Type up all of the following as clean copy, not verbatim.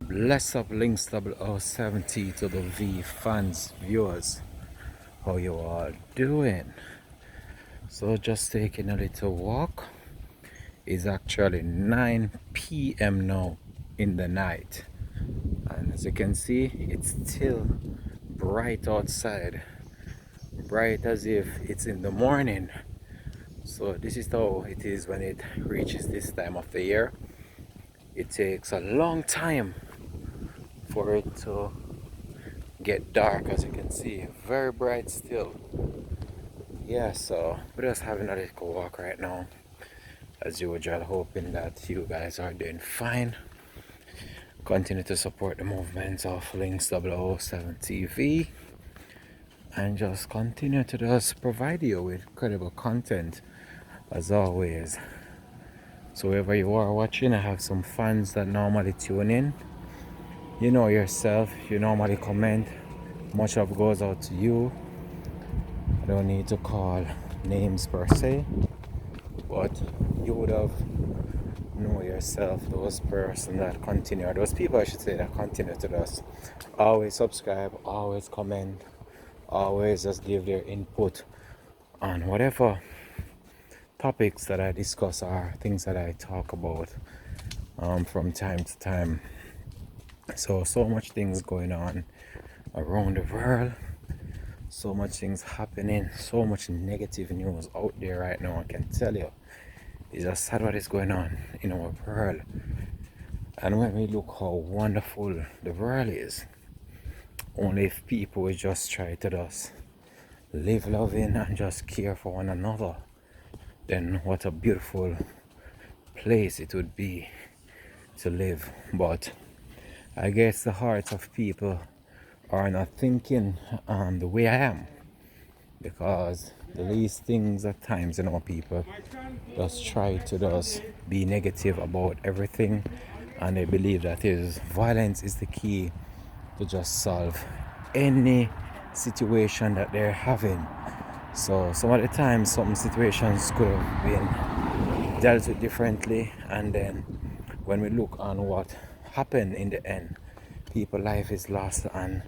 Bless up links 0070 to the V fans viewers. How you all doing? So just taking a little walk. It's actually 9 p.m. now in the night. And as you can see, it's still bright outside. Bright as if it's in the morning. So this is how it is when it reaches this time of the year. It takes a long time for it to get dark, as you can see. Very bright still. Yeah, so we're just having a little walk right now, as usual, hoping that you guys are doing fine. Continue to support the movement of Links 007 TV and just continue to just provide you with incredible content as always. So wherever you are watching, I have some fans that normally tune in. You know yourself, you normally comment. Much love goes out to you. I don't need to call names per se, but you would have know yourself, those person that continue, or those people I should say that continue to just always subscribe, always comment, always just give their input on whatever topics that I discuss or things that I talk about from time to time. So much things going on around the world, so much things happening, so much negative news out there right now. I can tell you, it's just sad what is going on in our world. And when we look how wonderful the world is, only if people would just try to just live loving and just care for one another, then what a beautiful place it would be to live. But I guess the hearts of people are not thinking the way I am, because the least things at times, people just try to just be negative about everything, and they believe that is violence is the key to just solve any situation that they're having. So some of the times some situations could have been dealt with differently, and then when we look on what happened in the end, people's life is lost and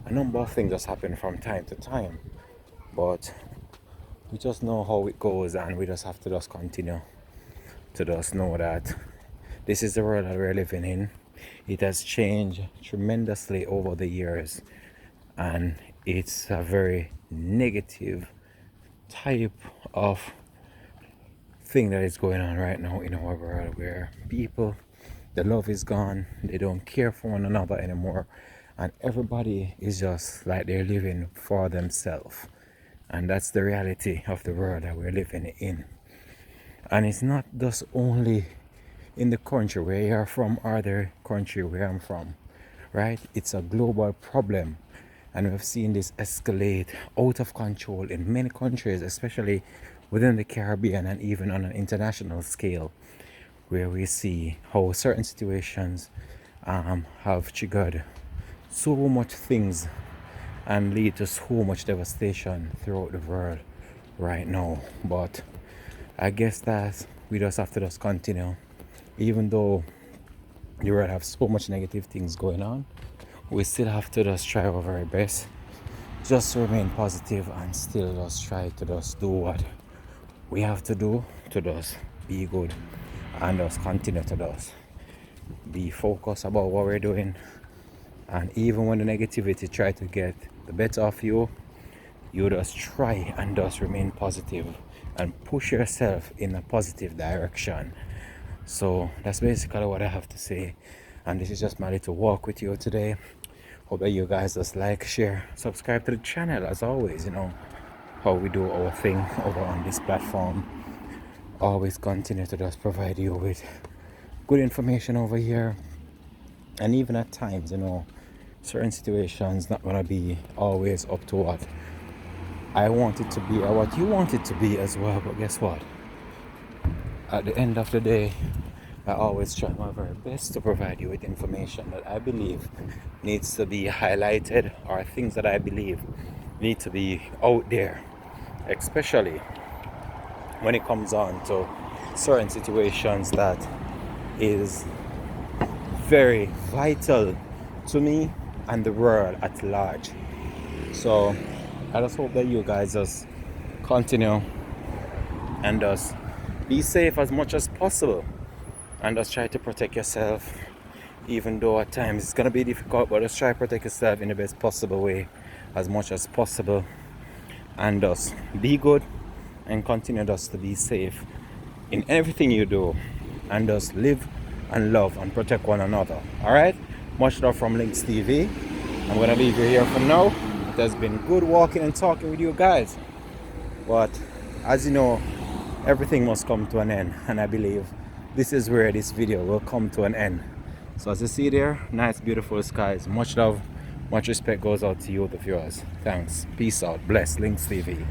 a number of things just happen from time to time. But we just know how it goes, and we just have to just continue to just know that this is the world that we're living in. It has changed tremendously over the years, and it's a very negative type of thing that is going on right now in our world, where people, the love is gone, they don't care for one another anymore, and everybody is just like they're living for themselves. And that's the reality of the world that we're living in. And it's not just only in the country where you're from or the country where I'm from, right? It's a global problem. And we've seen this escalate out of control in many countries, especially within the Caribbean and even on an international scale, where we see how certain situations have triggered so much things and lead to so much devastation throughout the world right now. But I guess that we just have to just continue, even though the world have so much negative things going on. We still have to just try our very best just to remain positive and still just try to just do what we have to do to just be good and just continue to just be focused about what we're doing. And even when the negativity try to get the better of you, you just try and just remain positive and push yourself in a positive direction. So that's basically what I have to say, and this is just my little walk with you today. Hope that you guys just like, share, subscribe to the channel as always. How we do our thing over on this platform. Always continue to just provide you with good information over here, and even at times, certain situations not gonna be always up to what I want it to be or what you want it to be as well. But guess what? At the end of the day, I always try my very best to provide you with information that I believe needs to be highlighted, or things that I believe need to be out there, especially when it comes on to certain situations that is very vital to me and the world at large. So I just hope that you guys just continue and just be safe as much as possible, and just try to protect yourself, even though at times it's gonna be difficult, but just try to protect yourself in the best possible way as much as possible, and just be good and continue just to be safe in everything you do, and just live and love and protect one another. All right, much love from Lynx TV. I'm gonna leave you here for now. It has been good walking and talking with you guys, but as you know, everything must come to an end, and I believe this is where this video will come to an end. So as you see there, nice beautiful skies. Much love, much respect goes out to you, the viewers. Thanks, peace out, bless. Lynx TV.